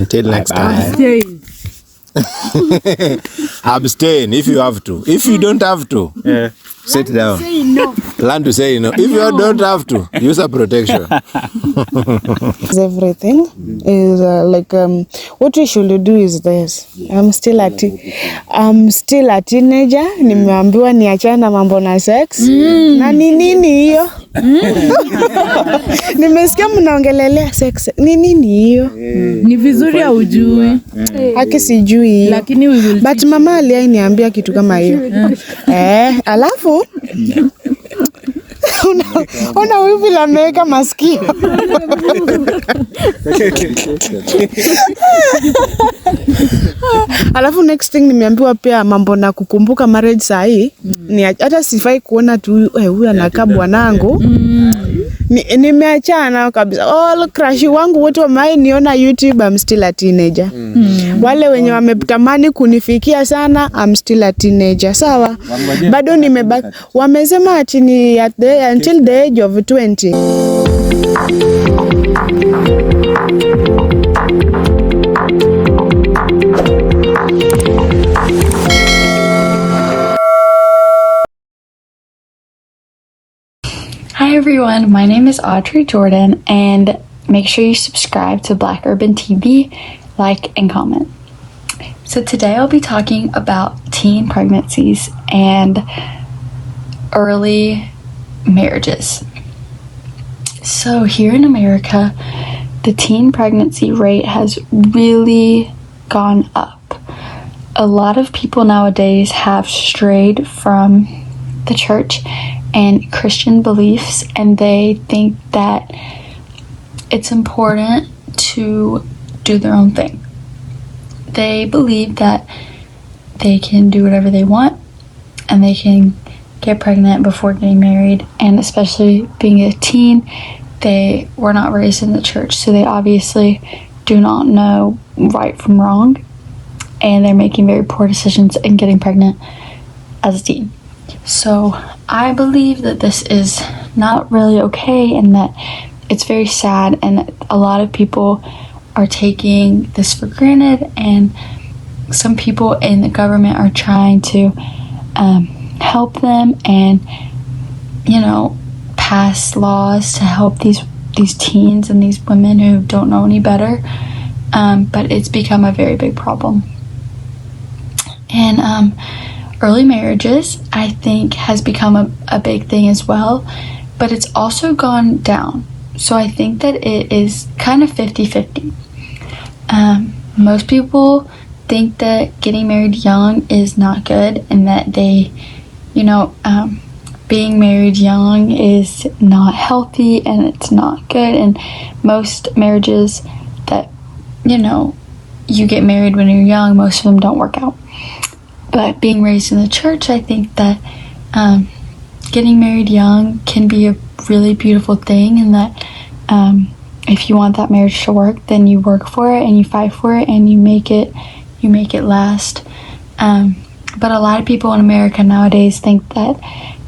Until next time. Abstain. Abstain if you have to. If you don't have to, sit down. Say no. Learn to say no. If you don't have to, use a protection. Everything is what we should do is this. I'm still a teenager. Nimeambiwa niachane na mambo na sex. Na ni nini hiyo? Nimesikia mnaongelelea sex. Ni nini hiyo? Ni vizuri haujui. Haki sijui hiyo. Lakini we will. But mama aliniambia kitu kama hiyo. Alafu Ona wivi la meka masikio. Alafu next thing nimeambiwa pia mambo na kukumbuka marriage saa hii. Ni hata sifai kuona tu huyu anakaa bwanangu. Nimeachana kabisa. All crush wangu wote wameniona YouTube, I'm still a teenager. Wale wenye wametamani kunifikia sana, I'm still a teenager. Sawa? Bado nimebaki. Wamesema ati ni until the age of 20. Hi everyone, my name is Audrey Jordan, and make sure you subscribe to Black Urban TV, like, and comment. So today I'll be talking about teen pregnancies and early marriages. So here in America, the teen pregnancy rate has really gone up. A lot of people nowadays have strayed from the church and Christian beliefs, and they think that it's important to do their own thing. They believe that they can do whatever they want and they can get pregnant before getting married, and especially being a teen, they were not raised in the church, so they obviously do not know right from wrong, and they're making very poor decisions and getting pregnant as a teen. So I believe that this is not really okay and that it's very sad, and a lot of people are taking this for granted, and some people in the government are trying to help them and, you know, pass laws to help these teens and these women who don't know any better, but it's become a very big problem. And early marriages, I think, has become a big thing as well, but it's also gone down. So I think that it is kind of 50-50. Most people think that getting married young is not good, and that they, you know, being married young is not healthy and it's not good. And most marriages that, you know, you get married when you're young, most of them don't work out. But being raised in the church, I think that getting married young can be a really beautiful thing, and that if you want that marriage to work, then you work for it and you fight for it and you make it last. But a lot of people in America nowadays think that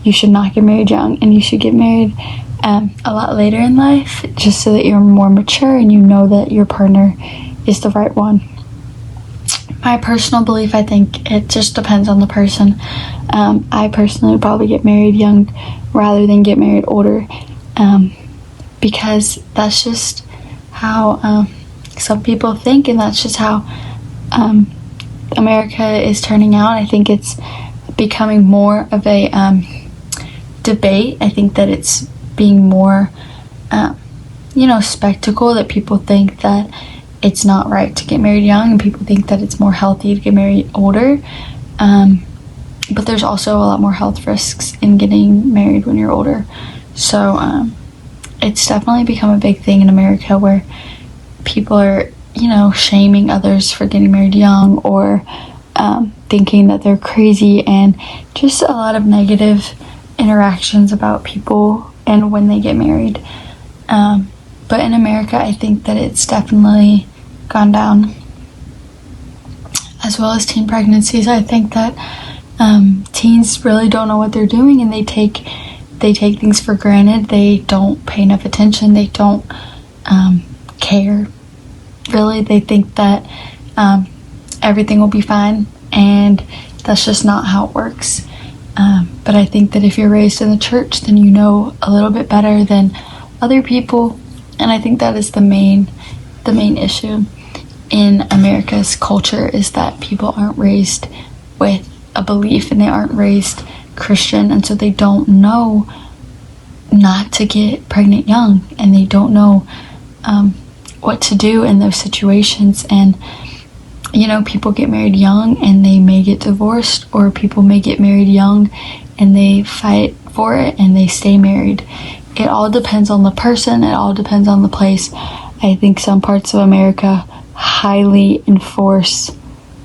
you should not get married young, and you should get married a lot later in life, just so that you're more mature and you know that your partner is the right one. My personal belief, I think it just depends on the person. I personally would probably get married young rather than get married older, because that's just how some people think, and that's just how America is turning out. I think it's becoming more of a debate. I think that it's being more, spectacle, that people think that it's not right to get married young, and people think that it's more healthy to get married older. But there's also a lot more health risks in getting married when you're older. So it's definitely become a big thing in America, where people are, shaming others for getting married young, or thinking that they're crazy, and just a lot of negative interactions about people and when they get married. But in America, I think that it's definitely gone down. As well as teen pregnancies, I think that teens really don't know what they're doing, and they take things for granted. They don't pay enough attention. They don't care. really they think that everything will be fine, and that's just not how it works. But I think that if you're raised in the church, then you know a little bit better than other people, and I think that is the main issue in America's culture, is that people aren't raised with a belief, and they aren't raised Christian, and so they don't know not to get pregnant young, and they don't know what to do in those situations. And you know, people get married young and they may get divorced, or people may get married young and they fight for it and they stay married. It all depends on the person, it all depends on the place. I think some parts of America highly enforce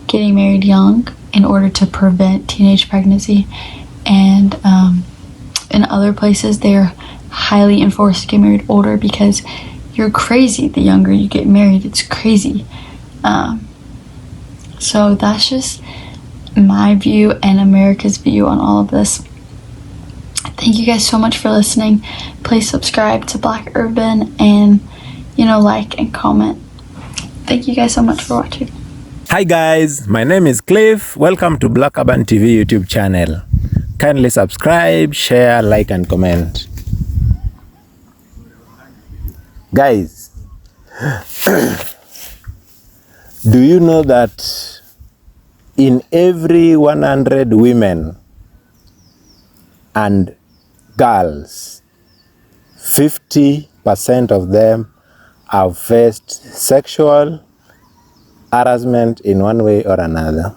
getting married young in order to prevent teenage pregnancy, and in other places they're highly enforced to get married older, because you're crazy the younger you get married. It's crazy. So that's just my view and America's view on all of this. Thank you guys so much for listening. Please subscribe to Black Urban and, you know, like and comment. Thank you guys so much for watching. Hi guys, my name is Cliff. Welcome to Black Urban TV YouTube channel. Kindly subscribe, share, like and comment. Guys, do you know that in every 100 women and girls, 50% of them have faced sexual harassment in one way or another?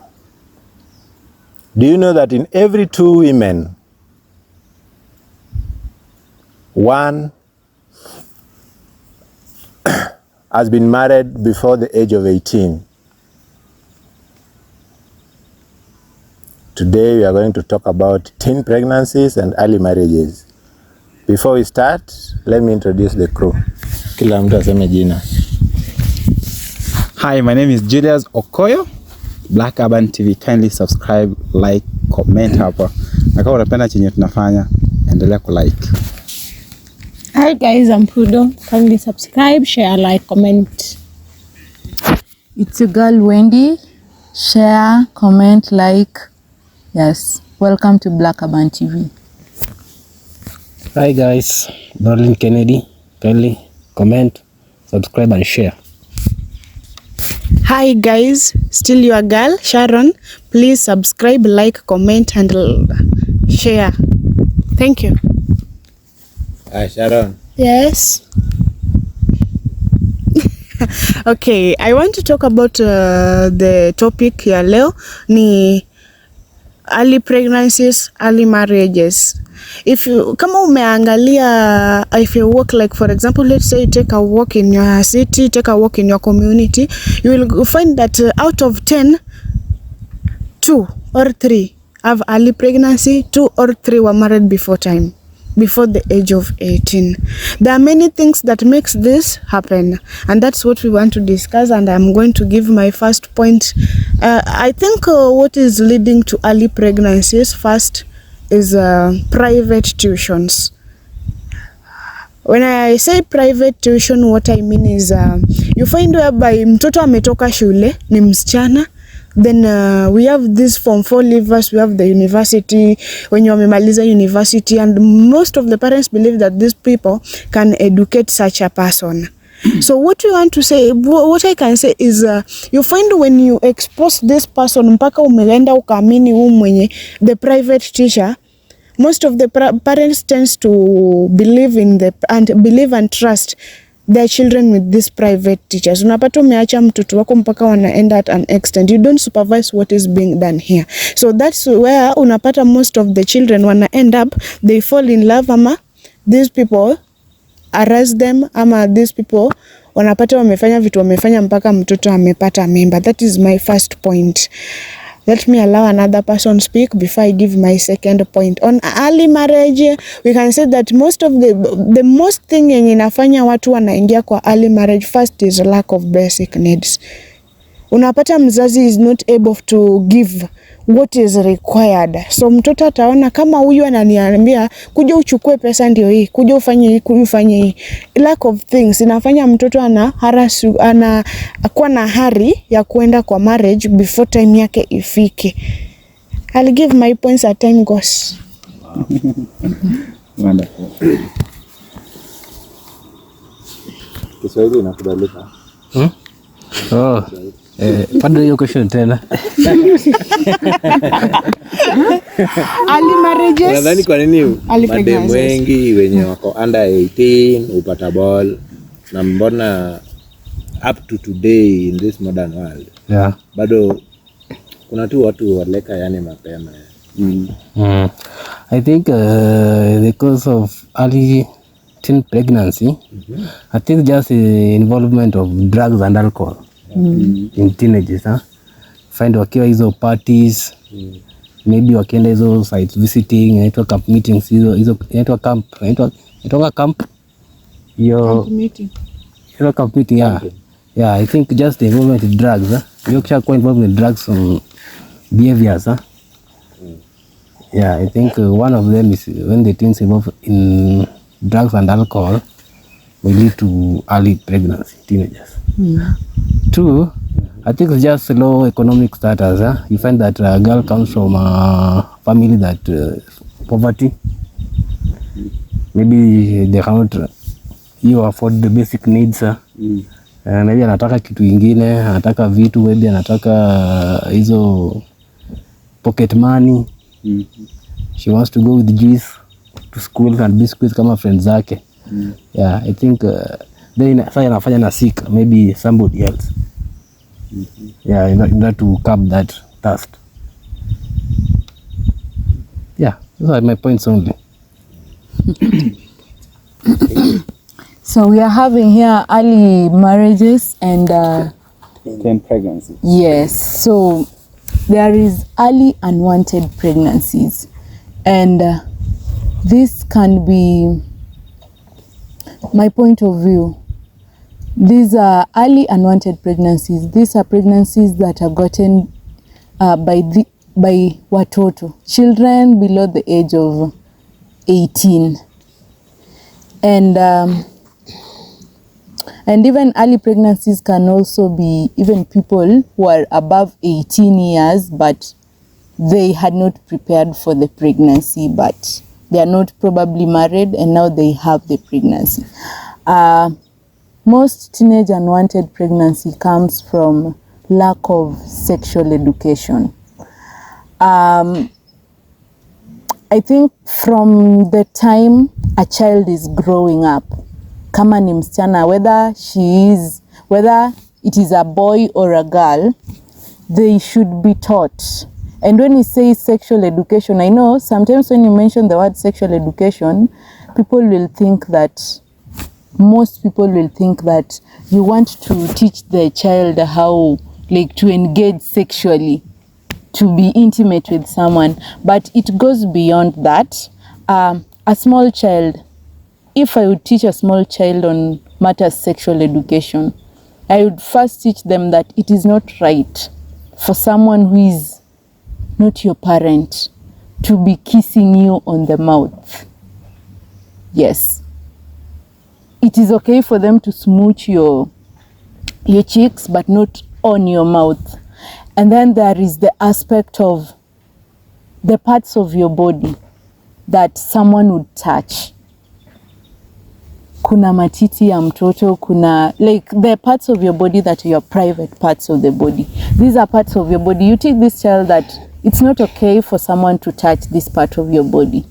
Do you know that in every 2 women, 1 has been married before the age of 18? Today we are going to talk about teen pregnancies and early marriages. Before we start, let me introduce the crew. Kila mtu aseme jina. Hi, my name is Julius Okoyo. Black Urban TV, kindly subscribe, like, comment hapa. Na kama unapenda chenye tunafanya, endelea kulike. Hi guys, I'm Pudo. Kindly subscribe, share, like, comment. It's your girl Wendy. Share, comment, like. Yes, welcome to Black Urban TV. Hi guys, Darlene Kennedy. Kindly comment, subscribe and share. Hi guys, still your girl Sharon. Please subscribe, like, comment and share. Thank you. Hi Sharon. Yes. Okay, I want to talk about the topic ya leo ni early pregnancies, early marriages. If you kama umeangalia, if you walk, like for example, let's say take a walk in your city, take a walk in your community, you will find that out of 10, 2 or 3 have early pregnancy, 2 or 3 were married before time, before the age of 18. There are many things that makes this happen, and that's what we want to discuss, and I'm going to give my first point. I think what is leading to early pregnancies first is private tuitions. When I say private tuition, what I mean is you find whereby mtoto ametoka shule ni msichana, then we have this form 4 leavers, we have the university, when you wamemaliza university, and most of the parents believe that these people can educate such a person. So what we want to say, what I can say is you find when you expose this person mpaka umeenda ukaamini mwenye the private teacher, most of the parents tends to believe and trust their children with these private teachers. Unapata umeacha mtoto wako mpaka wanaenda at an extent. You don't supervise what is being done here. So that's where unapata most of the children wana end up, they fall in love, ama these people arrest them, ama these people wanapata wamefanya vitu wamefanya mpaka mtoto amepata mimba. That is my first point. Let me allow another person speak before I give my second point. On early marriage, we can say that most of the most thing yenye inafanya watu wanaingia kwa early marriage first is lack of basic needs. unapata mzazi is not able to give what is required. So mtoto ataona kama huyu ananiambia kuja uchukue pesa ndio hii, kuja ufanye hii, kuja ufanye hii. Lack of things inafanya mtoto anakuwa na hari ya kuenda kwa marriage before time yake ifike. I'll give my points as time goes. Wonderful. Kiswahili inakubalika. Oh. Pado hiyo question tena. Early marriages. Nadhani kwa nini madem wengi wenye wako under 18 upata ball na mbona up to today in this modern world. Yeah. Bado kuna tu watu waleka yani mapema. I think the cause of early teen pregnancy, I think just the involvement of drugs and alcohol in teenagers. Find wakiwa hizo parties, maybe wakienda hizo site visiting, inaitwa camp meetings, hizo inaitwa camp, inaitwa camp. Hiyo camp meeting, yeah. Yeah, I think just the involvement in drugs. You kisha kuwa involved in drugs and behaviors. Yeah, I think one of them is when the teens involved in drugs and alcohol will lead to early pregnancy, teenagers. Two, I think it's just low economic status. You find that a girl comes from a family that poverty. Maybe they cannot afford the basic needs. Maybe anataka kitu ingine, anataka vitu, maybe anataka hizo pocket money. She wants to go with juice to school and biscuits kama friends zake. Yeah, I think then anafanya na seek maybe somebody else. Yeah, in order to curb that thirst. Yeah, those are my points only. So we are having here early marriages and teen pregnancies. yes, so there is early unwanted pregnancies, and this can be my point of view. These are early unwanted pregnancies. These are pregnancies that are gotten by watoto, children below the age of 18, and even early pregnancies can also be even people who are above 18 years, but they had not prepared for the pregnancy, but they are not probably married and now they have the pregnancy. Most teenage unwanted pregnancy comes from lack of sexual education. I think from the time a child is growing up, kama ni msichana, whether it is a boy or a girl, they should be taught. And when we say sexual education, I know sometimes when you mention the word sexual education, most people will think that you want to teach the child how, like, to engage sexually, to be intimate with someone, but it goes beyond that. A small child, if I would teach a small child on matters sexual education, I would first teach them that it is not right for someone who is not your parent to be kissing you on the mouth. Yes. It is okay for them to smooch your cheeks, but not on your mouth. And then there is the aspect of the parts of your body that someone would touch. Kuna matiti ya mtoto, kuna like the parts of your body that are your private parts of the body. These are parts of your body. You teach this child that it's not okay for someone to touch this part of your body.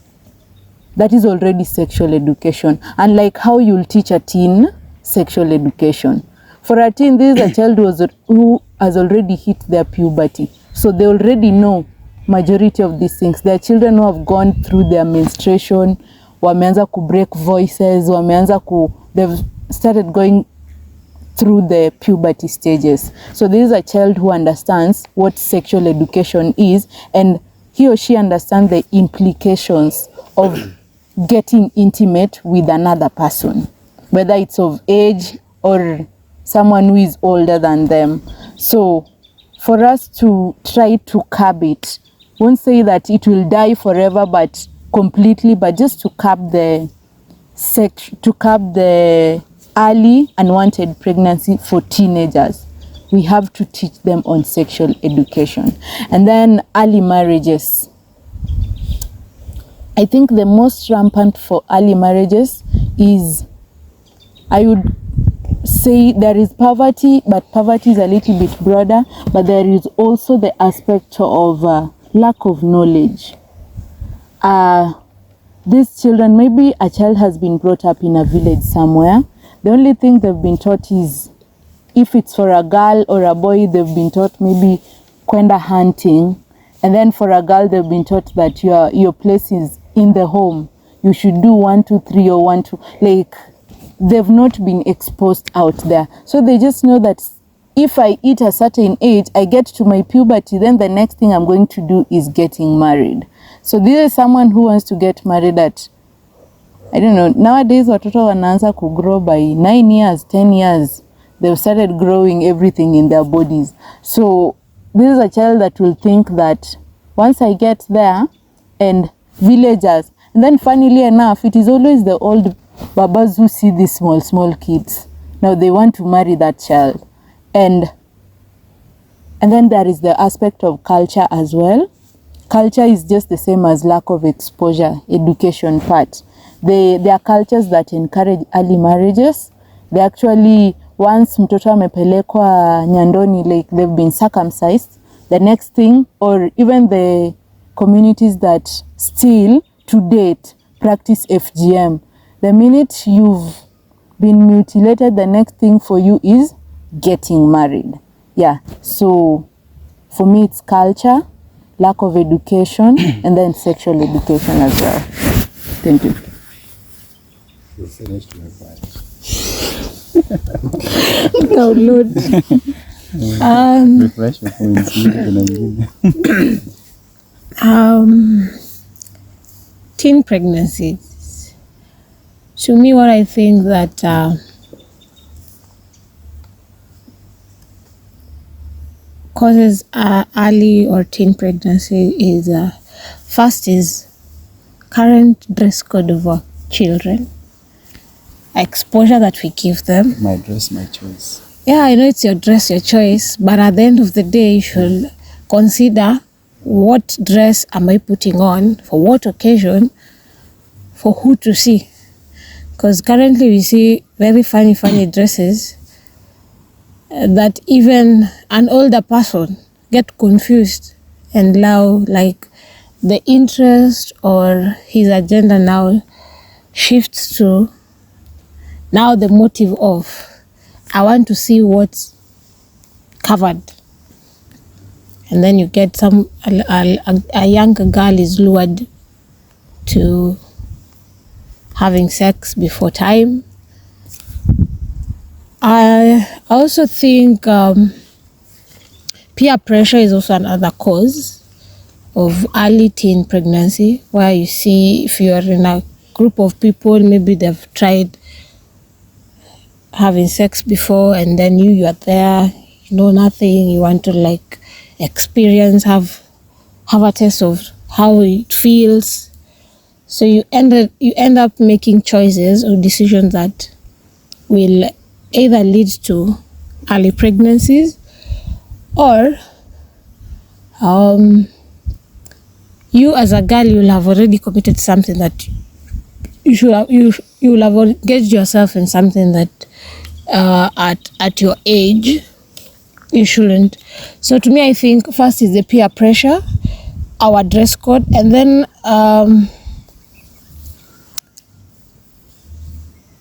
That is already sexual education. And like how you'll teach a teen sexual education. For a teen, this is a child who has already hit their puberty. So they already know majority of these things. There are children who have gone through their menstruation, wameanza ku break voices, they've started going through the puberty stages. So this is a child who understands what sexual education is, and he or she understands the implications of getting intimate with another person, whether it's of age or someone who is older than them. So for us to try to curb it, won't say that it will die forever, but completely, but just to curb the early unwanted pregnancy for teenagers. We have to teach them on sexual education. And then early marriages. I think the most rampant for early marriages is, I would say, there is poverty, but poverty is a little bit broader, but there is also the aspect of lack of knowledge. These children, maybe a child has been brought up in a village somewhere. The only thing they've been taught is, if it's for a girl or a boy, they've been taught maybe kwenda hunting. And then for a girl, they've been taught that your place is in the home. You should do 1, 2, 3 or 1, 2. Like, they've not been exposed out there. So they just know that if I eat a certain age, I get to my puberty, then the next thing I'm going to do is getting married. So this is someone who wants to get married at, I don't know, nowadays watoto wanaanza to grow by 9 years, 10 years. They've started growing everything in their bodies. So this is a child that will think that once I get there, and villagers, and then funnily enough, it is always the old babas who see these small kids. Now they want to marry that child. And then there is the aspect of culture as well. Culture is just the same as lack of exposure, education part. There are cultures that encourage early marriages. They actually, once mtoto amepelekwa nyandoni, like they've been circumcised, the next thing, or even the communities that still to date practice FGM, the minute you've been mutilated, the next thing for you is getting married. Yeah, so for me it's culture, lack of education, and then sexual education as well. Thank you. Oh Lord. Refresh your points. Teen pregnancies. To me, what I think that causes early or teen pregnancy is first is current dress code of our children, exposure that we give them. My dress, my choice. Yeah, I know it's your dress, your choice, but at the end of the day, you should consider what dress am I putting on, for what occasion, for who to see. Because currently we see very funny dresses that even an older person get confused, and now like the interest or his agenda now shifts to now the motive of, I want to see what's covered. And then you get a younger girl is lured to having sex before time. I also think peer pressure is also another cause of early teen pregnancy, where you see if you are in a group of people, maybe they've tried having sex before, and then you are there, you know nothing, you want to like experience, have a taste of how it feels. So you end up making choices or decisions that will either lead to early pregnancies, or you as a girl, you'll have already committed something that you will have engaged yourself in something that at your age you shouldn't. So to me, I think first is the peer pressure, our dress code, and then I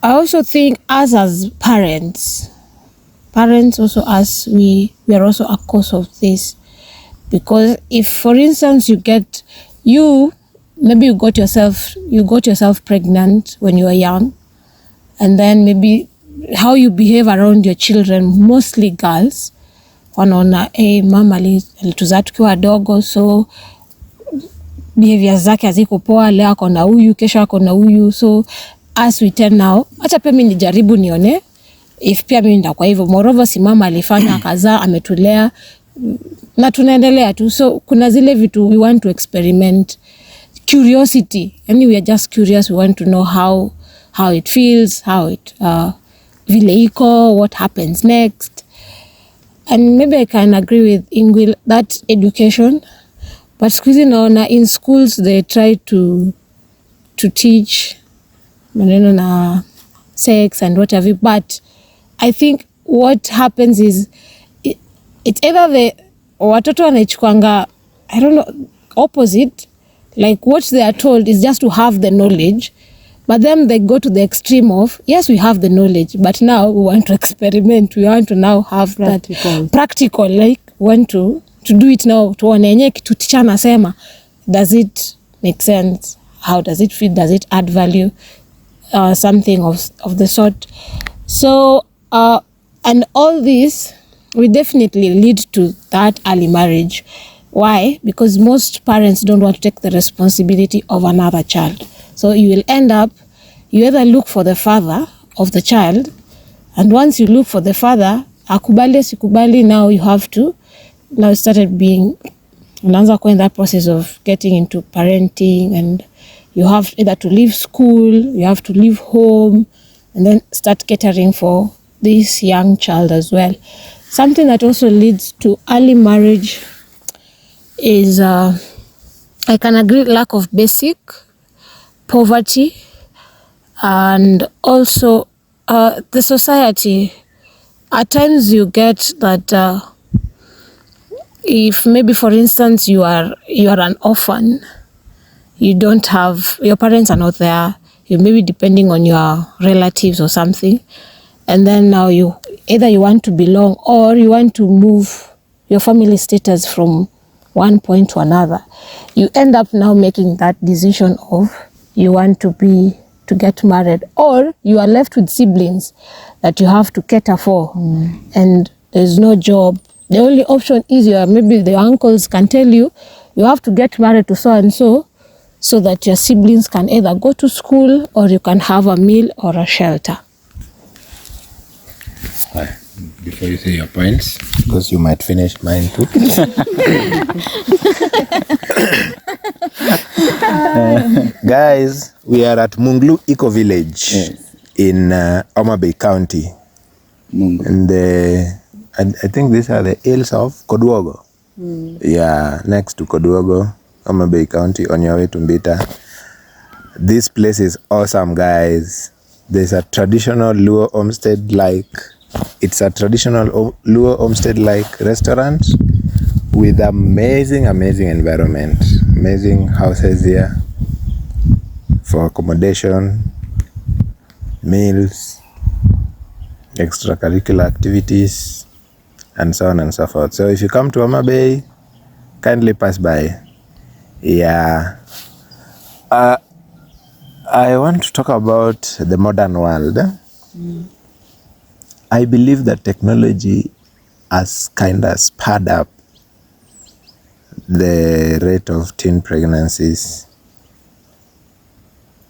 also think us as parents also, as we are also a cause of this. Because if, for instance, maybe you got yourself pregnant when you were young, and then maybe how you behave around your children, mostly girls, wanaona mama alituzaa tukiwa wadogo, so behavior zake haziko poa, leo ako na huyu, kesho ako na huyu. So as we tell now, acha pia mimi nijaribu nione if pia mimi nitakuwa hivyo. Moreover, si mama alifanya akazaa, ametulea na tunaendelea tu. So kuna zile vitu we want to experiment, curiosity, yani we are just curious, we want to know how it feels, how it vile iko, what happens next. And maybe I can agree with Ingwil that education, but squeezing naona in schools they try to teach maneno na sex and whatever, but I think what happens is it's either the watoto wanaichukwanga, I don't know, opposite, like what they are told is just to have the knowledge, but then they go to the extreme of, yes, we have the knowledge, but now we want to experiment, we want to now have that practical, like want to do it now, tuone yenye kitu teacher anasema, does it make sense, how does it fit, does it add value, something of the sort. So and all this will definitely lead to that early marriage. Why? Because most parents don't want to take the responsibility of another child. So you will end up, you either look for the father of the child, and once you look for the father, akubali sikubali, now you have to, now started being, unaanza kwa in that process of getting into parenting, and you have either to leave school, you have to leave home, and then start catering for this young child as well. Something that also leads to early marriage is, I can agree, lack of basic, poverty, and also the society. At times you get that if maybe, for instance, you are an orphan, you don't have, your parents are not there, you may be depending on your relatives or something, and then now you either you want to belong or you want to move your family status from one point to another. You end up now making that decision of you want to get married, or you are left with siblings that you have to cater for, and there's no job. The only option is maybe the uncles can tell you have to get married to so and so that your siblings can either go to school or you can have a meal or a shelter. Before you say your points, because you might finish mine too. Guys, we are at Munglu Eco Village, yes, in Homa Bay County. And I think these are the hills of Kodwogo. Yeah, next to Kodwogo, Homa Bay County, on your way to Mbita. This place is awesome, guys. There's a traditional Luo homestead-like, it's a traditional Luo homestead-like restaurant with amazing environment, amazing houses here for accommodation, meals, extracurricular activities, and so on and so forth. So if you come to Homa Bay, kindly pass by. Yeah. I want to talk about the modern world. I believe that technology has kind of sped up the rate of teen pregnancies.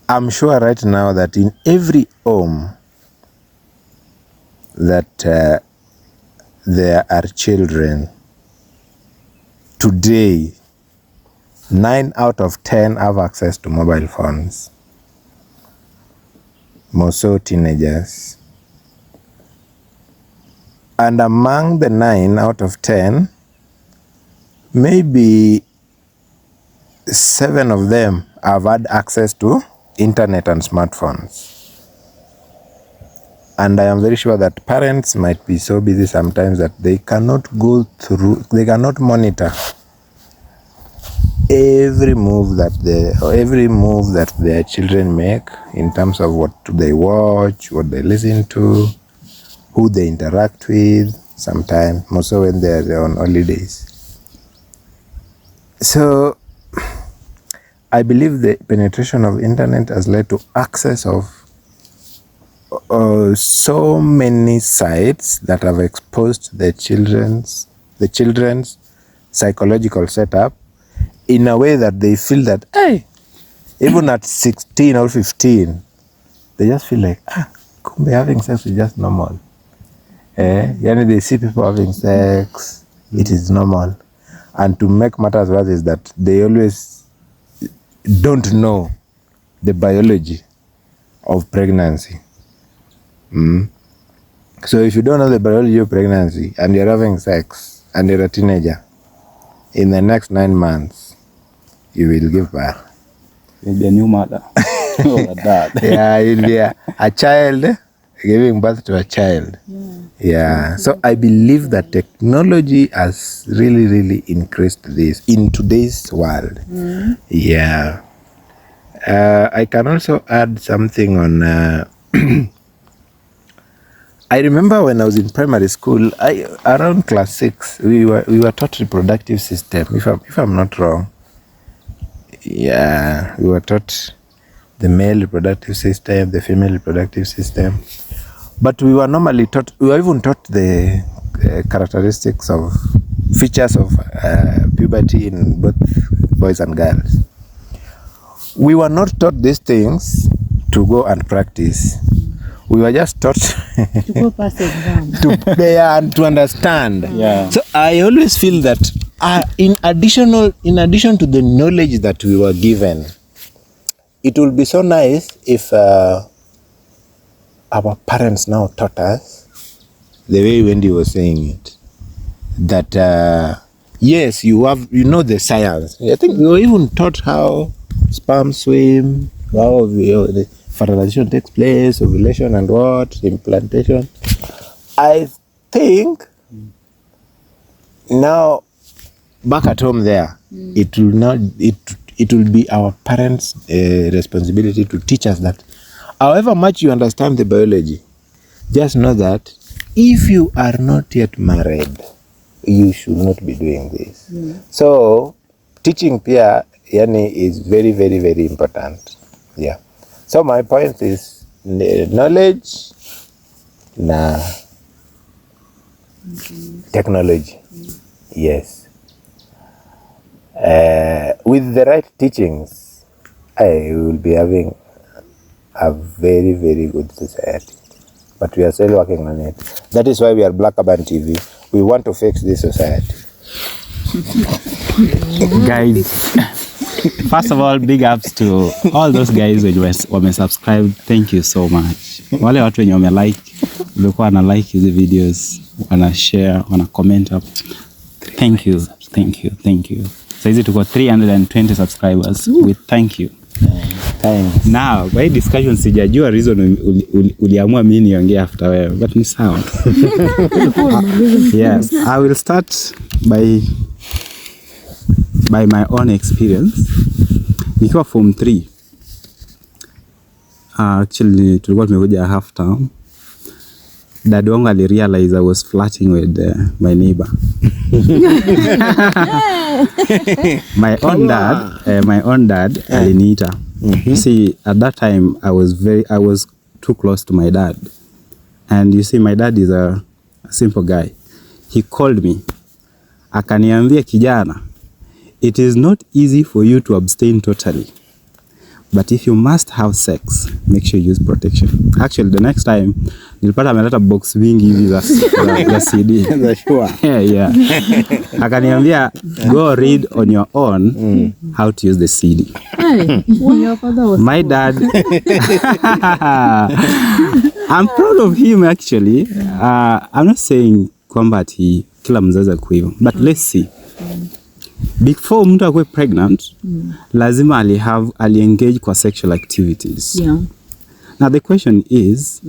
I'm sure right now that in every home that there are children today, 9 out of 10 have access to mobile phones. More so teenagers. And among the 9 out of 10, maybe 7 of them have had access to internet and smartphones. And I am very sure that parents might be so busy sometimes that they cannot monitor every move that their children make in terms of what they watch, what they listen to, who they interact with, sometimes, more so when they're on holidays. So I believe the penetration of internet has led to access of so many sites that have exposed the children's psychological setup in a way that they feel that, hey, even at 16 or 15, they just feel like, kumbe having sex is just normal. Yani they see people having sex, it is normal. And to make matters worse is that they always don't know the biology of pregnancy. So if you don't know the biology of pregnancy and you're having sex and you're a teenager, in the next 9 months, you will give birth. You'll be a new mother. Or a dad. Yeah, you'll be a child giving birth to a child. Yeah. So I believe that technology has really, really increased this in today's world. Yeah. I can also add something on. I remember when I was in primary school, around class 6, we were taught reproductive system. If I'm not wrong. Yeah, we were taught the male reproductive system, the female reproductive system. But we were normally taught, we were even taught the characteristics of features of puberty in both boys and girls. We were not taught these things to go and practice. We were just taught to go pass exam, to understand. Yeah. So I always feel that in addition to the knowledge that we were given, it would be so nice if our parents now taught us the way Wendy was saying it, that yes, you know the science. I think we were even taught how sperm swim, how the fertilization takes place, ovulation and what, implantation. I think now back at home there, it will be our parents' responsibility to teach us that however much you understand the biology, just know that if you are not yet married, you should not be doing this. So teaching pia yani is very, very, very important. Yeah. So my point is knowledge na technology. Yes. With the right teachings, I will be having a very, very good society. But we are still working on it. That is why we are Black Urban TV. We want to fix this society. Guys, first of all, big ups to all those guys who subscribed. Thank you so much. Wale watu wenye wame like, ulikuwa wana like hizi videos, wana share, wana comment up. Thank you. Saizi tuko 320 subscribers. We thank you. Thanks. Now, by discussion sijajua reason uliamua mimi niongee after wewe, but ni sawa. Yes, I will start by my own experience. Nikiwa form 3. Actually tulikuwa tumekuja half term. Dad wangu alirealize I was flirting with my neighbor. My own dad aliniita. You see, at that time I was too close to my dad. And you see, my dad is a simple guy. He called me. Akaniambia, kijana, it is not easy for you to abstain totally. But if you must have sex, make sure you use protection. Actually, the next time, nilipata ameleta box wingi hivi za CD. Yeah. Akaniambia, go read on your own how to use the CD. Hey, your father was my dad, I'm proud of him actually. I'm not saying kwamba ati kila mzazi kwa hivyo, but let's see. Before mtu akwe pregnant, lazima ali-engage kwa sexual activities. Yeah. Now the question is,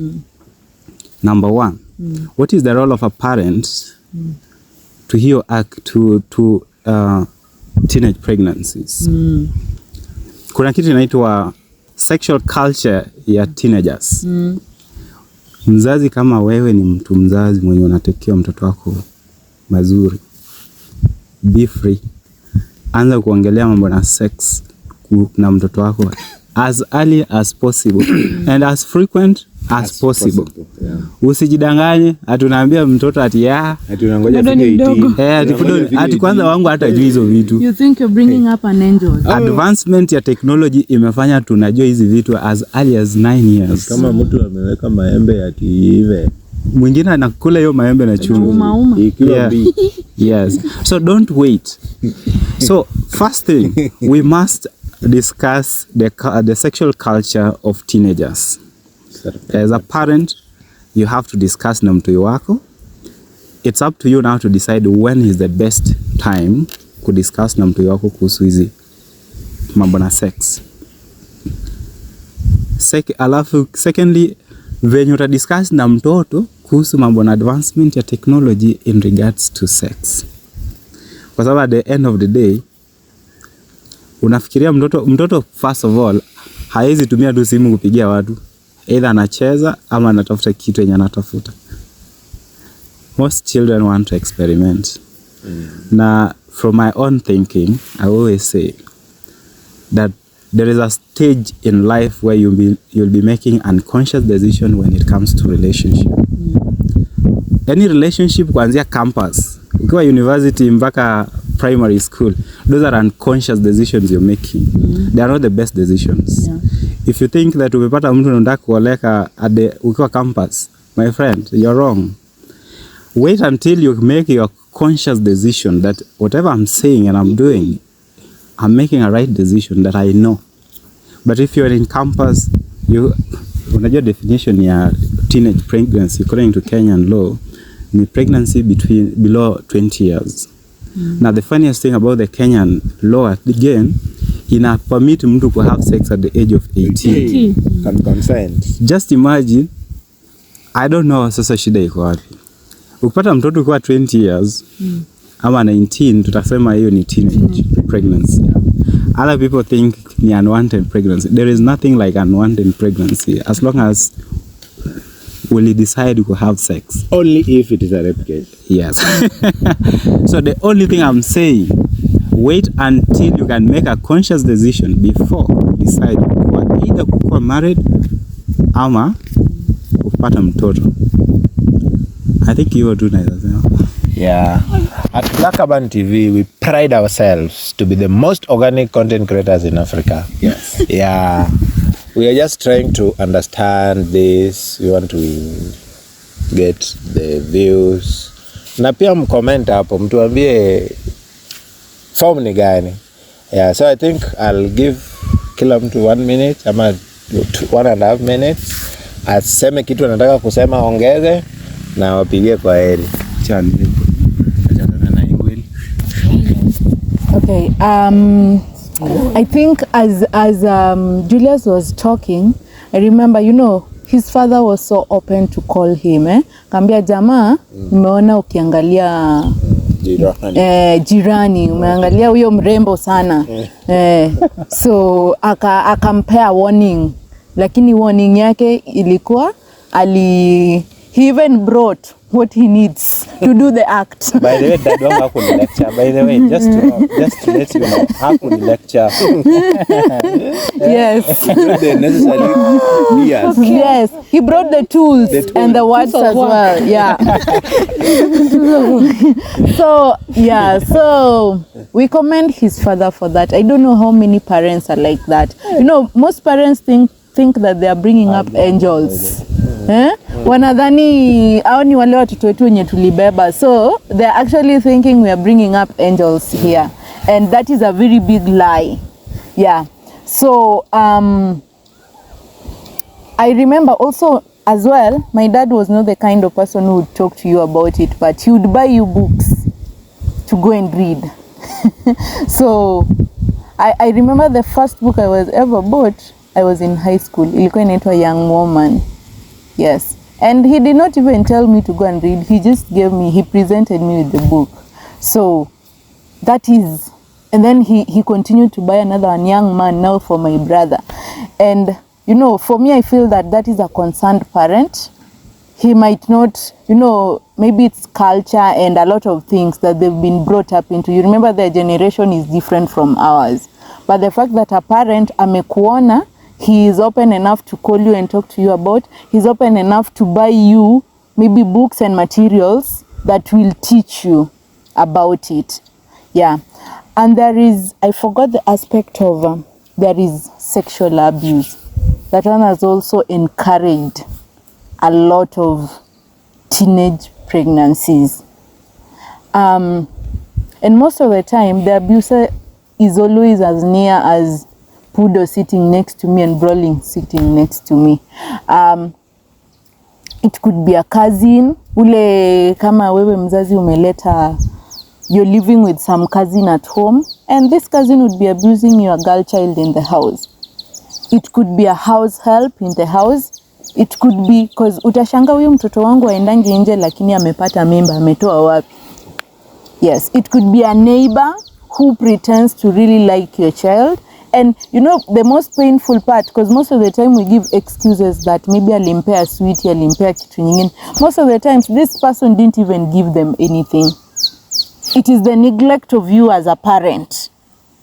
number one, what is the role of a parent to heal to teenage pregnancies? Kuna kitu inaitwa sexual culture ya teenagers. Mzazi kama wewe ni mtu mzazi mwenye unatekea mtoto wako mazuri, be free. Anza kuongelea mambo na sex na mtoto wako as early as possible and as frequent as possible. Yeah. Usijidanganye atunaambia mtoto ati unangoja fike 18. Ati kwanza wangu hata juu hizo vitu. You think you're bringing up an angel. Advancement ya technology imefanya tunajua hizi vitu as early as 9 years. Kama mtu ameweka maembe yakiive mwingine anakula hiyo maembe na chumvi. Yeah. Yes. So don't wait. So first thing, we must discuss the sexual culture of teenagers. As a parent, you have to discuss na mtoi wako. It's up to you now to decide when is the best time ku discuss na mtoi wako kuhusu hizi mambo na sex. Secondly, venye uta discuss na mtoto kuhusu mambo na advancement ya technology in regards to sex. Kwa sababu at the end of the day, unafikiria mtoto first of all, haezi tumia tu simu kupigia watu. Either anacheza ama anatafuta kitu yenye anatafuta. Most children want to experiment. Na from my own thinking, I always say that there is a stage in life where you'll be making unconscious decision when it comes to relationship. Any relationship kuanzia campus, ukiwa university mpaka primary school, those are unconscious decisions you're making. They are not the best decisions. Yeah. If you think that umepata mtu unataka kuoleka ukiwa campus, my friend, you're wrong. Wait until you make your conscious decision that whatever I'm saying and I'm doing, I'm making a right decision that I know. But if you're in campus, unajua definition ya teenage pregnancy according to Kenyan law ni pregnancy below 20 years. Now the funniest thing about the Kenyan law again, ina permit mtu to have sex at the age of 18 and consent. Just imagine, I don't know sasa shida iko wapi. Ukipata mtoto kwa 20 years ama 19, tutasema hiyo ni teenage pregnancy. Other people think ni unwanted pregnancy. There is nothing like unwanted pregnancy as long as we decide to have sex. Only if it is a rape case. Yes. So the only thing I'm saying, wait until you can make a conscious decision before you decide either kuwa married ama kupata mtoto. I think you do that. Yeah. At Black Urban TV, we pride ourselves to be the most organic content creators in Africa. Yes. Yeah. We are just trying to understand this. We want to get the views. Na pia mcomment hapo, mtuambie form ni gani. Yeah, so I think I'll give kila mtu 1 minute ama 1.5 minutes. Aseme kitu anataka kusema, ongeze na wapigie kwa heri. Okay, I think as Julius was talking, I remember, his father was so open to call him, Kambia jamaa, nimeona ukiangalia jirani, umeangalia huyo mrembo sana. So akampea warning, lakini warning yake ilikuwa he even brought what he needs to do the act. By the way, dad wangu hakuni lecture. By the way, just to let you know, hakuni lecture. Yes. The necessary years. Yes, he brought the tools and the words as well. Yeah. So we commend his father for that. I don't know how many parents are like that. Most parents think that they are bringing up angels. Wanadhani hao ni wale watoto wetu wenye tulibeba. So they're actually thinking we are bringing up angels here, and that is a very big lie. Yeah. So I remember also as well, my dad was not the kind of person who would talk to you about it, but he would buy you books to go and read. So I remember the first book I was ever bought, I was in high school. Ilikuwa inaitwa Young Woman. Yes. And he did not even tell me to go and read. He presented me with the book. So that is, and then he continued to buy another one, Young Man, now for my brother. And, for me, I feel that is a concerned parent. He might not, maybe it's culture and a lot of things that they've been brought up into. You remember their generation is different from ours. But the fact that a parent amekuona, he is open enough to call you and talk to you about. He's open enough to buy you maybe books and materials that will teach you about it. Yeah. And there is, I forgot the aspect of, there is sexual abuse. That one has also encouraged a lot of teenage pregnancies. And most of the time, the abuser is always as near as Pudo sitting next to me and Brawling sitting next to me. It could be a cousin, ule kama wewe mzazi umeleta, you're living with some cousin at home, and this cousin would be abusing your girl child in the house. It could be a house help in the house. It could be, because utashanga huyu mtoto wangu aendangi nje lakini amepata mimba, ametoa wapi? Yes, it could be a neighbor who pretends to really like your child. And you know, the most painful part, because most of the time we give excuses that maybe alimpea sweetie, alimpea kitu nyingine. Most of the times, this person didn't even give them anything. It is the neglect of you as a parent.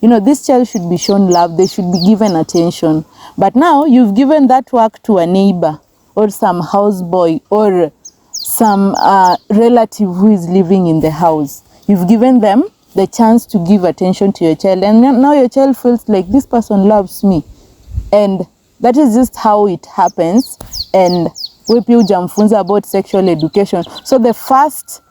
You know, this child should be shown love, they should be given attention. But now, you've given that work to a neighbor, or some houseboy, or some relative who is living in the house. You've given them the chance to give attention to your child, and now your child feels like this person loves me, and that is just how it happens. And we pia hujamfunza about sexual education, so the first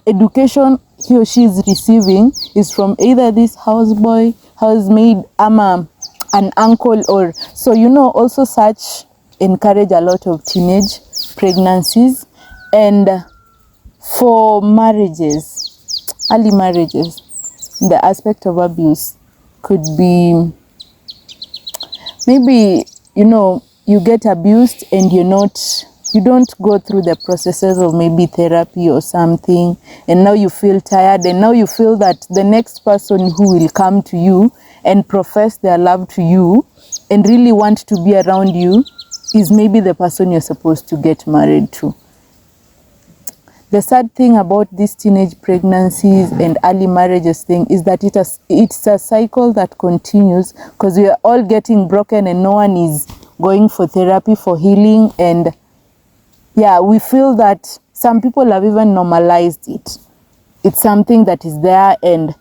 education he or she is receiving is from either this houseboy, housemaid, an uncle, or so, you know, also such encourage a lot of teenage pregnancies. And for marriages, early marriages, the aspect of abuse could be maybe, you know, you get abused and you don't go through the processes of maybe therapy or something, and now you feel tired, and now you feel that the next person who will come to you and profess their love to you and really want to be around you is maybe the person you're supposed to get married to. The sad thing about these teenage pregnancies and early marriages thing is that it's a cycle that continues, because we are all getting broken and no one is going for therapy for healing. And yeah, we feel that some people have even normalized it. It's something that is there, and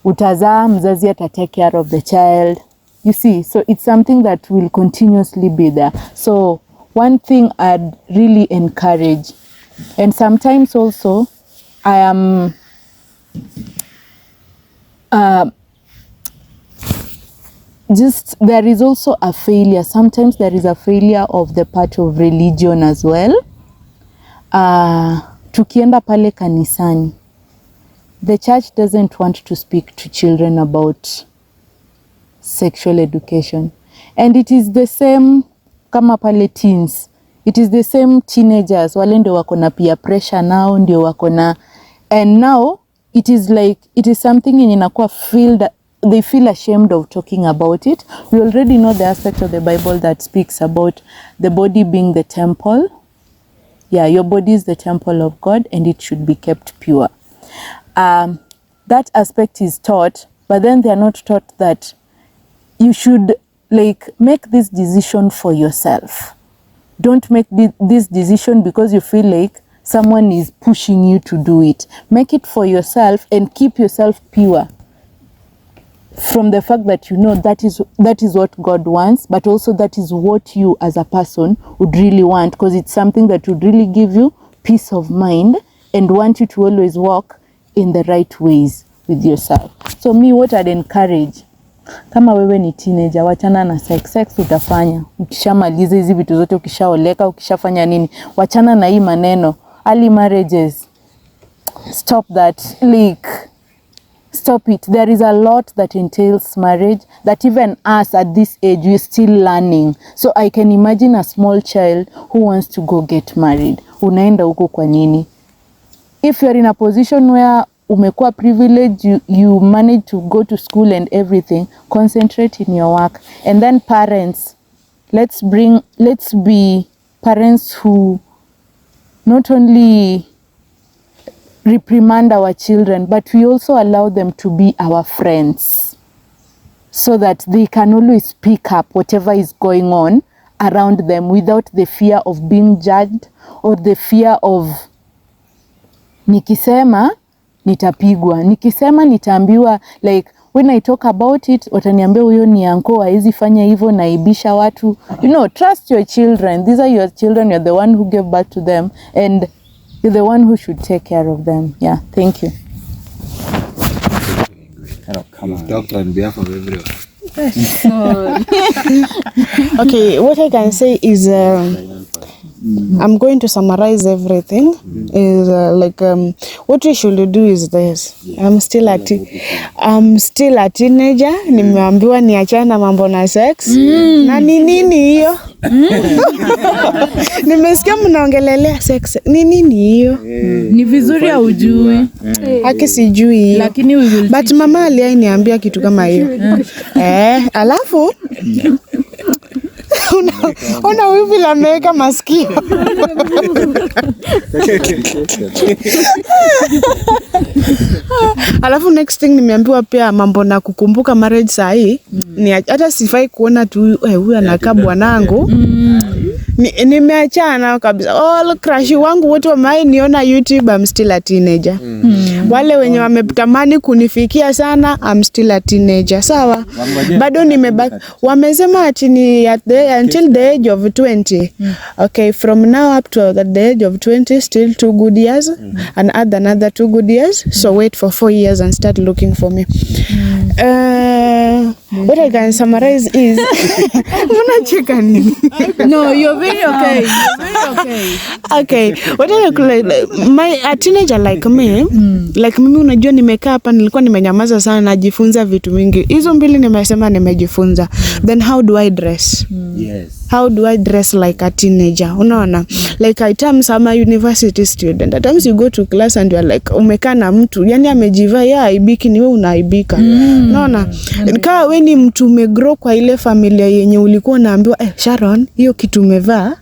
utazaa mzazi ata take care of the child. You see, so it's something that will continuously be there. So one thing I'd really encourage, and sometimes also I am there is also a failure. Sometimes there is a failure of the part of religion as well. Tukienda pale kanisani, the church doesn't want to speak to children about sexual education. And it is the same kama pale teens. It is the same teenagers, wale ndio wako na peer pressure now, ndio wako na, and now it is like, it is something in inakuwa they feel ashamed of talking about it. We already know the aspect of the Bible that speaks about the body being the temple. Yeah, your body is the temple of God and it should be kept pure. That aspect is taught, but then they are not taught that you should like make this decision for yourself. Don't make this decision because you feel like someone is pushing you to do it. Make it for yourself and keep yourself pure from the fact that you know that is what God wants, but also that is what you as a person would really want, because it's something that would really give you peace of mind and want you to always walk in the right ways with yourself. So me, what I'd encourage, kama wewe ni teenager, wachana na sex utafanya. Ukishamaliza hizi vitu zote, ukishaoleka, ukishafanya nini, wachana na hii maneno. Early marriages, stop that. Like, stop it. There is a lot that entails marriage that even us at this age, we're still learning. So I can imagine a small child who wants to go get married. Unaenda huko kwa nini? If you're in a position where umekuwa privileged, you manage to go to school and everything, concentrate in your work. And then parents, let's be parents who not only reprimand our children, but we also allow them to be our friends, so that they can always speak up whatever is going on around them without the fear of being judged or the fear of nikisema nitapigwa, nikisema nitaambiwa. Like when I talk about it, wataniambia huyo ni anko, haizi fanya hivyo, naibisha watu. You know, trust your children. These are your children. You're the one who gave birth to them, and you're the one who should take care of them. Yeah, thank you. You've talked on behalf of everyone. Okay, what I can say is I'm going to summarize everything. Is what we should do is this. I'm still a teenager. Nimeambiwa niachane na mambo na sex. Na ni nini hiyo? Nimesikia mnaongelelea sex. Ni nini hiyo? Ni vizuri haujui. Haki sijui hiyo. Lakini we will. But mama aliniambia kitu kama hiyo. Alafu Ona wivi la meka masikio. Alafu next thing nimeambiwa pia mambo na kukumbuka marriage saa hii. Ni hata sifai kuona tu huyu anakaa bwanangu. Nimeachana kabisa. All crush wangu wote wameniona YouTube, I'm still a teenager. Wale wenye wametamani kunifikia sana, I'm still a teenager. Sawa? Bado nimebaki. Wamesema ati ni until the age of 20. Okay, from now up to the age of 20, still 2 good years, and add another 2 good years. So wait for 4 years and start looking for me. What I can summarize is, no, you're very okay. You're very okay. Okay, what I like, a teenager like me, like mimi unajua nimekaa hapa nilikuwa nimenyamaza sana najifunza vitu mingi. Hizo mbili nimesema nimejifunza. Then how do I dress? Yes. How do I dress like a teenager? Unaona? Like at times I'm a university student. At times you go to class and you're like, umekaa na mtu. Yani amejivaa ya aibiki ni wewe unaibika. Unaona? Kaa wewe ni mtu umegrow kwa ile familia yenye ulikuwa unaambiwa, Sharon, hiyo kitu umevaa,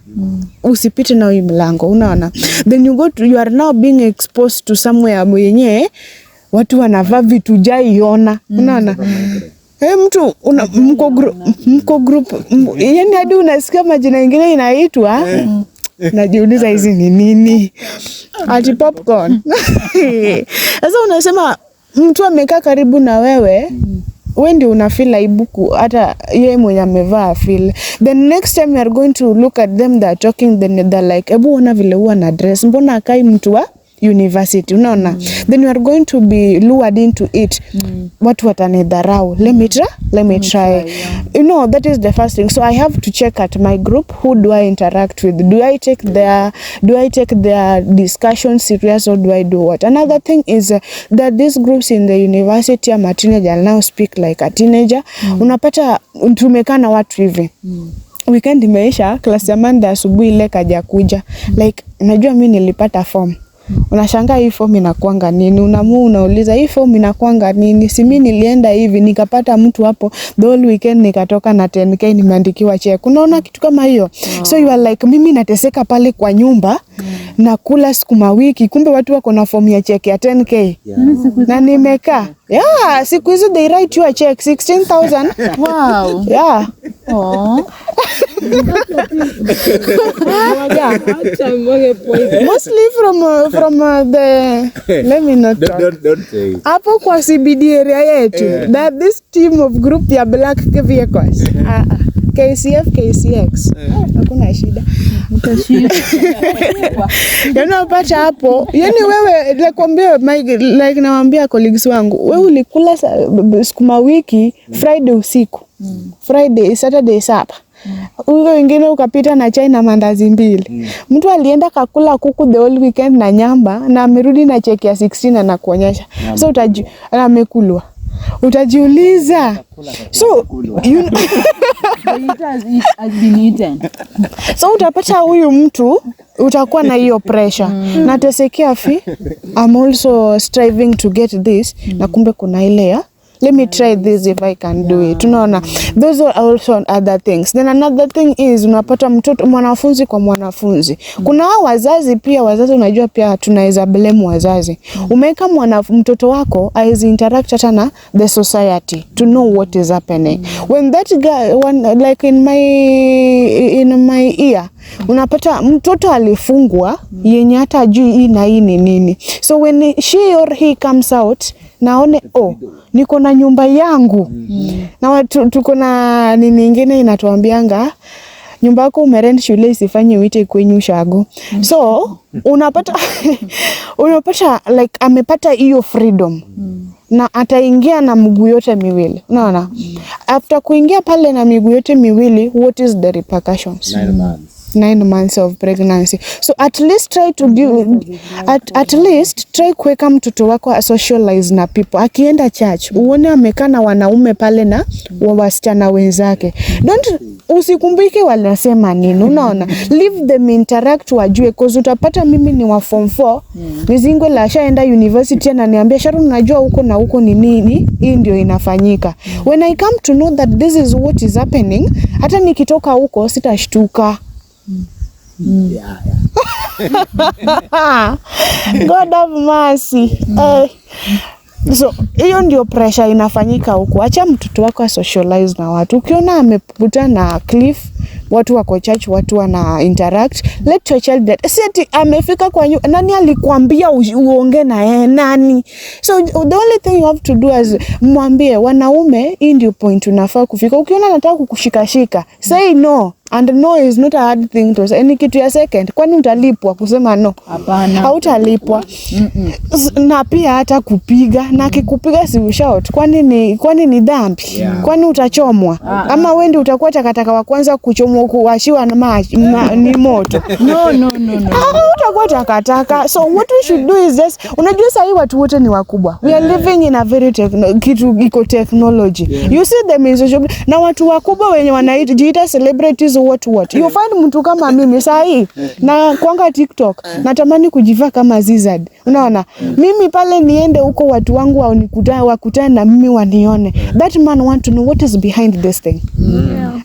usipite na hiyo mlango. Unaona? Then you are now being exposed to somewhere yenye watu wanavaa vitu jaiona. Unaona? Mtu mko group yani hadi unasikia majina mengine inaitwa najiuliza hizi ni nini? Ati popcorn. Sasa unasema mtu amekaa karibu na wewe, wewe ndio una feel aibu hata yeye mwenye amevaa feel. The next time you are going to look at them, they are talking, then they're like, ebu ona vile huwa na dress, mbona akai mtu wa university, unaona? Then you are going to be lured into it. Watu watanidharau. Let me try. Yeah. You know, that is the first thing. So I have to check at my group, who do I interact with? Do I take their discussion serious, or do I do what? Another thing is that these groups in the university are teenager now speak like a teenager. Unapata tumekaa na watu hivi. Weekend imeisha, class ya Monday asubuhi ile kaja kuja. Like, unajua mimi nilipata form. Unashangaa hii form inakuanga nini? Unauliza hii form inakuanga nini? Si mimi nilienda hivi nikapata mtu hapo the whole weekend nikatoka na 10k nimeandikiwa check. Unaona kitu kama hiyo? So you are like, mimi nateseka pale kwa nyumba na kula sukuma wiki, kumbe watu wako na form ya check ya 10k. Na nimekaa. Yeah, siku hizo they write you a check 16,000. Wow. Yeah. Oh. Mostly from the let me not talk. Don't say. Hapo kwa CBD area yetu, that this team of group ya black vehicles. KCX. Hakuna shida. Unapata hapo. Yani wewe nakwambia like nawaambia colleagues wangu, wewe ulikula sukuma wiki Friday usiku. Friday, Saturday sapa. Huyo wengine ukapita na chai na mandazi mbili. Mtu alienda kakula kuku the whole weekend na nyamba na amerudi na cheki ya 16 na kuonyesha. So amekulwa. Utajiuliza. So so utapata huyu mtu utakuwa na hiyo pressure. Natesekea I'm also striving to get this, na kumbe kuna ile ya let me try this if I can do it. Unaona, those are also other things. Then another thing is unapata mtoto mwanafunzi kwa mwanafunzi. Kuna wazazi pia, wazazi unajua pia tunaweza blame wazazi. Umeweka mtoto wako as interact hata na the society to know what is happening. When that guy like in my ear, unapata mtoto alifungwa yenye hata ajui hii na hii ni nini. So when she or he comes out, naone niko na nyumba yangu. Na tuko na nini ingine inatuambianga nyumba yako umerent shule isifanye uite kwenyu shago. So unapata like amepata hiyo freedom. Na ataingia na miguu yote miwili. Unaona? After kuingia pale na miguu yote miwili, what is the repercussions? 9 months of pregnancy. So at least try to give, at least try kuweka mtoto wako socialize na people. Akienda church, uone amekaa na wanaume pale na wasichana wenzake. Usikumbuke wanasema nini, unaona? Leave them interact, wajue, cause utapata mimi ni wa form 4, mizingo la shaenda university na niambia Sharon, unajua huko na huko ni nini, hii ndio inafanyika. When I come to know that this is what is happening, hata nikitoka huko sitashtuka. God have mercy. So hiyo ndio pressure inafanyika huko. Acha mtoto wako socialize na watu. Ukiona ameputa na cliff, watu wako church, watu wana interact, let your child that. Seti amefika kwa nani alikwambia uongee na yeye nani? So the only thing you have to do is mwambie wanaume, hii ndio point unafaa kufika. Ukiona anataka kukushikashika, say no. And no is not a hard thing to say. Ni kitu ya second. Kwani utalipwa kusema no? Hapana. Hautalipwa. Na pia hata kupiga, na kikupiga si ushout. Kwani ni dhambi? Kwani utachomwa? Ama wewe ndio utakuwa takataka wa kwanza kuchomwa, kuwashiwa na ni moto? No. Utakuwa takataka. So what we should do is just, unajua sasa watu wote ni wakubwa. We are living in a very kitu iko technology. You see them in social, na watu wakubwa wenye wanajiita celebrities what. You find mtu kama mimi sahi na kwanga TikTok, natamani kujivaa kama Zizad. Unaona? Mimi pale niende huko watu wangu wakutane na mimi wanione. That man want to know what is behind this thing.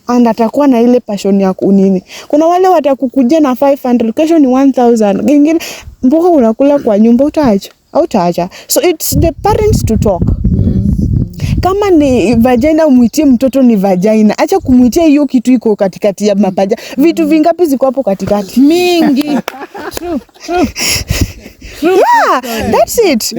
And atakuwa na ile passion ya kunini. Kuna wale watakukujia na 500, kesho ni 1000. Kingine mboga unakula kwa nyumba utaacha. So it's the parents to talk. Kama ni vagina umwitie mtoto ni vagina. Acha kumwitia hiyo kitu iko katikati ya mapaja. Vitu vingapi ziko hapo katikati? Mingi. True. Yeah, that's it.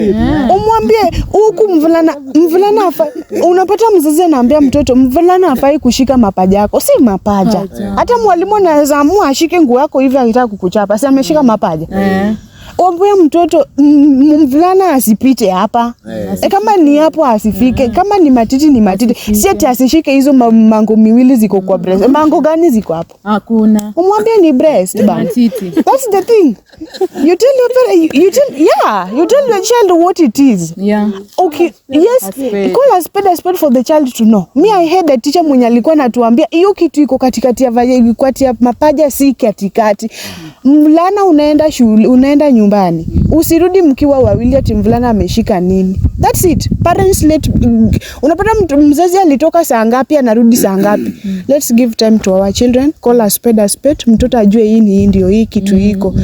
Umwambie huku mvulana afai. Unapata mzazi anaambia mtoto mvulana afai kushika mapaja yako, si mapaja. Hata mwalimu anaweza amua ashike nguo yako hivi akitaka kukuchapa, si ameshika mapaja. Ombe mtoto mvulana asipite hapa. Kama ni hapo asifike. Kama ni matiti. Si ati asishike hizo mango miwili ziko kwa breast. Mango gani ziko hapo? Hakuna. Umwambie ni breast bana. That's the thing. You tell your child what it is. Yeah. Okay. Yes. Call a spade for the child to know. Me I heard a teacher mwenye alikuwa anatuambia hiyo kitu iko katikati ya mapaja, si katikati. Mvulana unaenda shule, unaenda nyumbani. Usirudi mkiwa wawili ati mvulana ameshika nini. That's it. Parents unapata mzazi alitoka saa ngapi anarudi saa ngapi. Let's give time to our children. Call a spade. Mtoto ajue hii ndio hii kitu iko.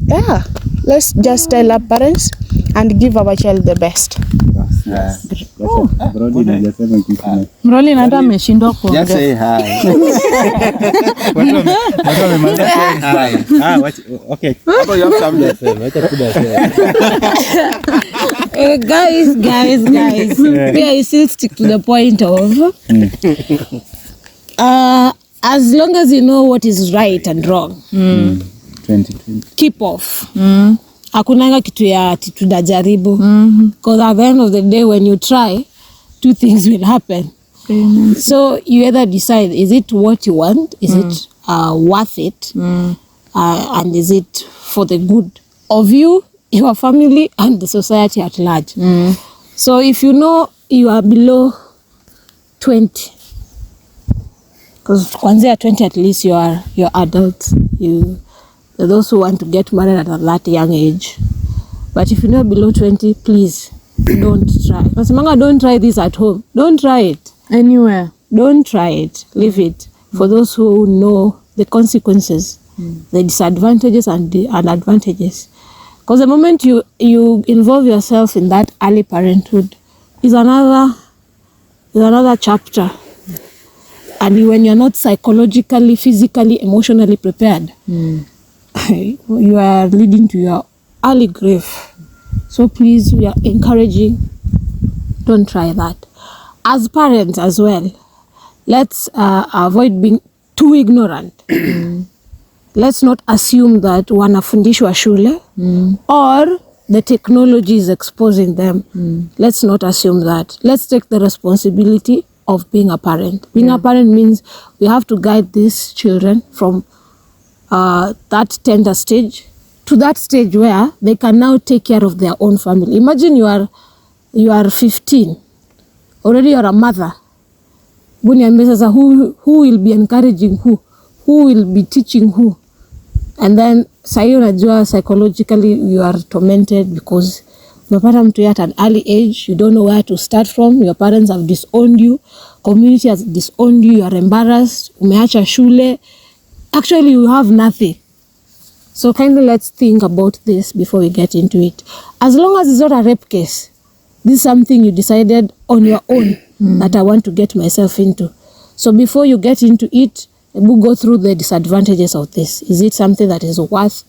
Yeah. Let's just tell our parents and give our child the best. Mroli nata ameshindwa kuongea. Just say hi. Okay. Hapo you have something to say. Acha kuda say. Guys. We still stick to the point of as long as you know what is right and wrong. 2020. Keep off. Hakunanga kitu ya tunajaribu. Because at the end of the day when you try, two things will happen. So you either decide, is it what you want? Is it worth it? And is it for the good of you, your family, and the society at large? So if you know you are below 20, because kwanzia 20 at least you're adults. Those who want to get married at that young age. But if you know below 20, please don't try. Masimanga, don't try this at home. Don't try it Anywhere. Don't try it. Leave it for those who know the consequences, the disadvantages and advantages. Because the moment you involve yourself in that early parenthood is another chapter. And when you're not psychologically, physically, emotionally prepared, you are leading to your early grave. So please, we are encouraging don't try that. As parents as well, let's avoid being too ignorant. Let's not assume that wanafundishwa shule or the technology is exposing them. Let's not assume that. Let's take the responsibility of being a parent. Being a parent means we have to guide these children from that tender stage to that stage where they can now take care of their own family. Imagine you are 15, already you're a mother. Who will be encouraging who will be teaching who? And then sahi unajua psychologically you are tormented because umepata mtu at an early age, you don't know where to start from, your parents have disowned you, community has disowned you, you are embarrassed, umeacha shule, actually you have nothing. So kindly let's think about this before we get into it. As long as it's not a rape case, this is something you decided on your own that I want to get myself into. So before you get into it, we'll go through the disadvantages of this. Is it something that is worth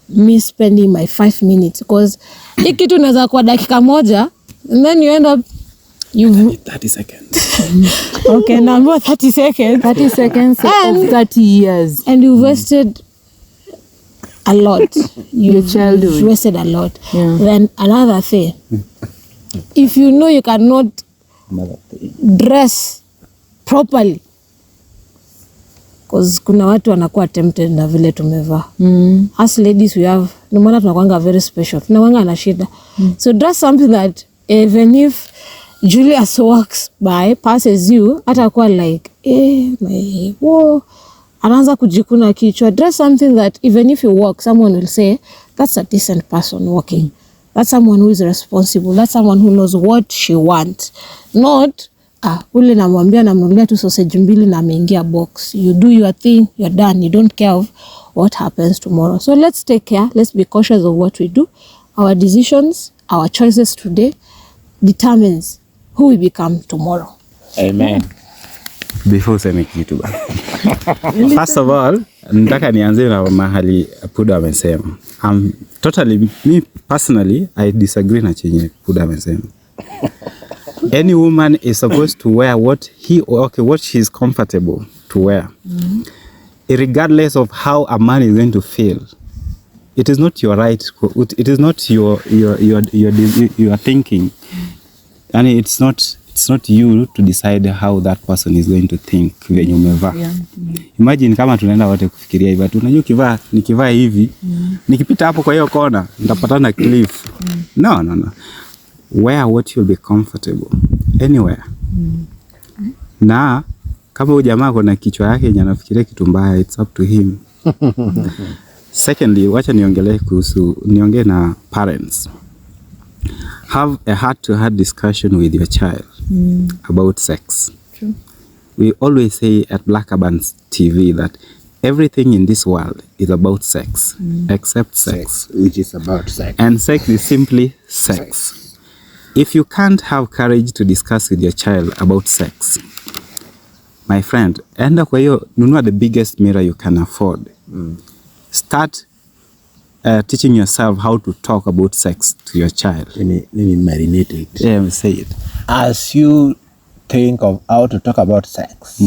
me spending my 5 minutes? Because hii kitu inaweza kuwa dakika moja and then you end up 30 seconds. Okay, now 30 seconds. 30 seconds of 30 years. And you wasted a lot. Your childhood. You've wasted a lot. Yeah. Then another thing. If you know you cannot dress properly, because kuna watu wanakuwa tempted na vile tumevaa. As ladies we have, no maana tunakuanga very special. Tunakuanga na shida. So dress something that even if Julius walks by, passes you, atakuwa like, anaanza kujikuna kichwa. Dress something that even if you walk, someone will say, that's a decent person walking. That's someone who is responsible. That's someone who knows what she wants. Not, ule namwambia tu sausage mbili na ameingia box. You do your thing, you're done. You don't care of what happens tomorrow. So let's take care. Let's be cautious of what we do. Our decisions, our choices today determines who we become tomorrow. Amen. Before useme kitu bana. First of all, nataka nianze na mahali Puda amesema. Me personally, I disagree na chenye Puda amesema. Any woman is supposed to wear what she's comfortable to wear. Regardless of how a man is going to feel. It is not your right, it is not your thinking. And it's not you to decide how that person is going to think venye umevaa. Imagine kama tunaenda wote kufikiria hivi tu, unajua nikivaa hivi, nikipita hapo kwa hiyo kona, nitapatana cliff. No. Wear what you'll be comfortable anywhere. Na kama huyu jamaa kuna kichwa yake yenye anafikiria kitu mbaya, it's up to him. Secondly, wacha niongee na parents. Have a heart-to-heart discussion with your child about sex. True. We always say at Black Urban TV that everything in this world is about sex, except sex. Which is about sex. And sex is simply sex. If you can't have courage to discuss with your child about sex, my friend, enda kwa hiyo, nunua the biggest mirror you can afford. Start teaching yourself how to talk about sex to your child. Let me marinate it. Yeah, say it. As you think of how to talk about sex,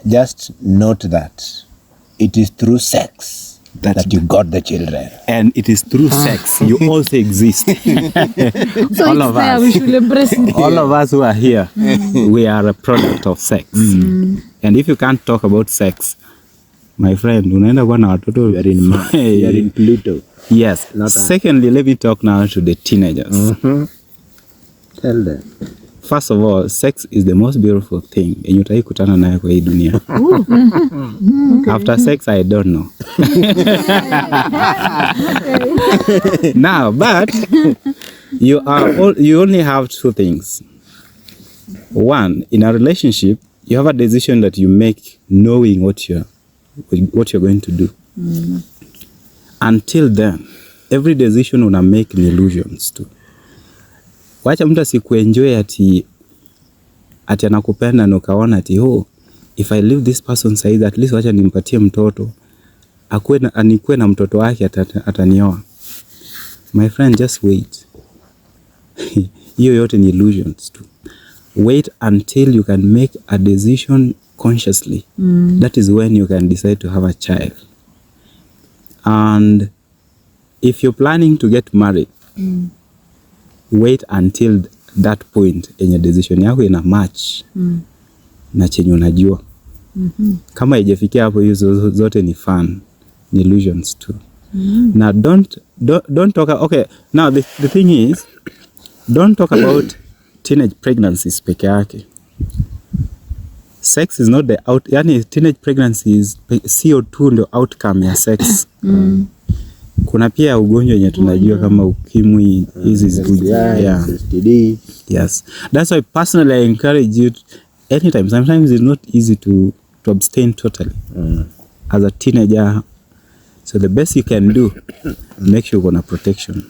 just note that it is through sex that you got the children. And it is through sex you also exist. All of us. We should embrace it. All of us who are here, we are a product of sex. And if you can't talk about sex, my friend, unaenda kuwa na watoto. You are in Mars. You are in Pluto. Yes. Secondly, let me talk now to the teenagers. Tell them. First of all, sex is the most beautiful thing yenye utai kutana nayo kwa hii dunia. After sex, I don't know. Now, but you only have two things. One, in a relationship, you have a decision that you make knowing what you're going to do. Until then, every decision una make ni illusions too. Wacha mtu asikuenjoy ati anakupenda na ukaona ati if I leave this person side, at least wacha nimpatie mtoto anikue na mtoto wake atanioa. My friend, just wait. Hiyo yote ni illusions tu. Wait until you can make a decision consciously. That is when you can decide to have a child. And if you're planning to get married, wait until that point yenye decision yako ina match na chenye unajua. Kama haijafikia hapo, hizo zote ni fun, ni illusions too. Now don't talk. Okay, now the thing is, don't talk about teenage pregnancies peke yake. Sex is not the yani teenage pregnancies sio tu ndio outcome ya sex. Kuna pia ugonjwa yenye tunajua kama ukimwi, hizi STD. Yes, that's why personally I encourage you anytime. Sometimes it's not easy to abstain totally as a teenager, so the best you can do, make sure uko na protection.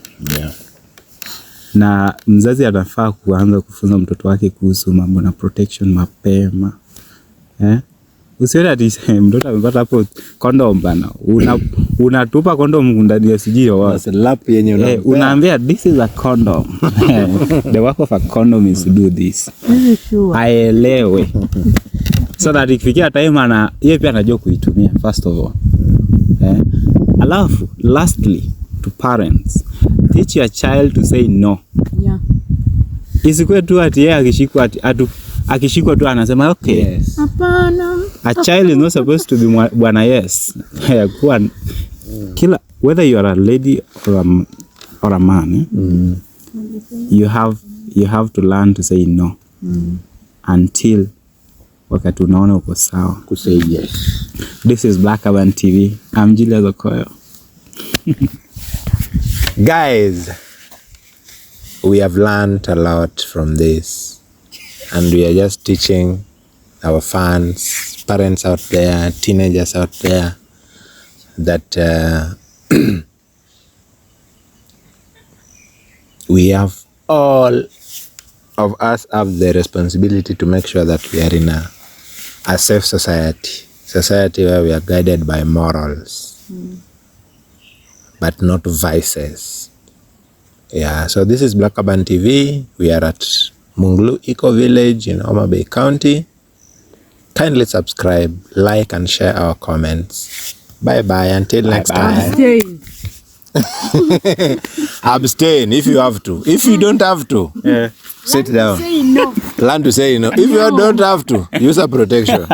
Na mzazi anafaa kuanza kufunza mtoto wake kuhusu mambo na protection mapema. Usione ati mtoto amepata hapo condom bana, unatupa condom ndani ya sijio wao. Slap yenye unaambia this is a condom. The work of a condom is to do this. Aelewe. So that ikifikia time ana yeye pia anajua kuitumia first of all. Alafu lastly, to parents, teach your child to say no. Isikuwe tu ati yeye akishikwa tu anasema okay. Hapana. A child is not supposed to be bwana yes. Kila whether you are a lady or a man, you have to learn to say no until wakati unaona uko sawa ku say yes. This is Black Urban TV. I'm Julius Okoyo. Guys, we have learned a lot from this, and we are just teaching our fans, parents out there, teenagers out there, that we have, all of us have the responsibility to make sure that we are in a safe society where we are guided by morals, but not vices. Yeah, so this is Black Urban TV. We are at Munglu Eco Village in Homa Bay County. Kindly subscribe, like, and share our comments. Bye-bye. Until next time. Abstain if you have to. If you don't have to, sit down. Learn to say no. If you don't have to, use a protection.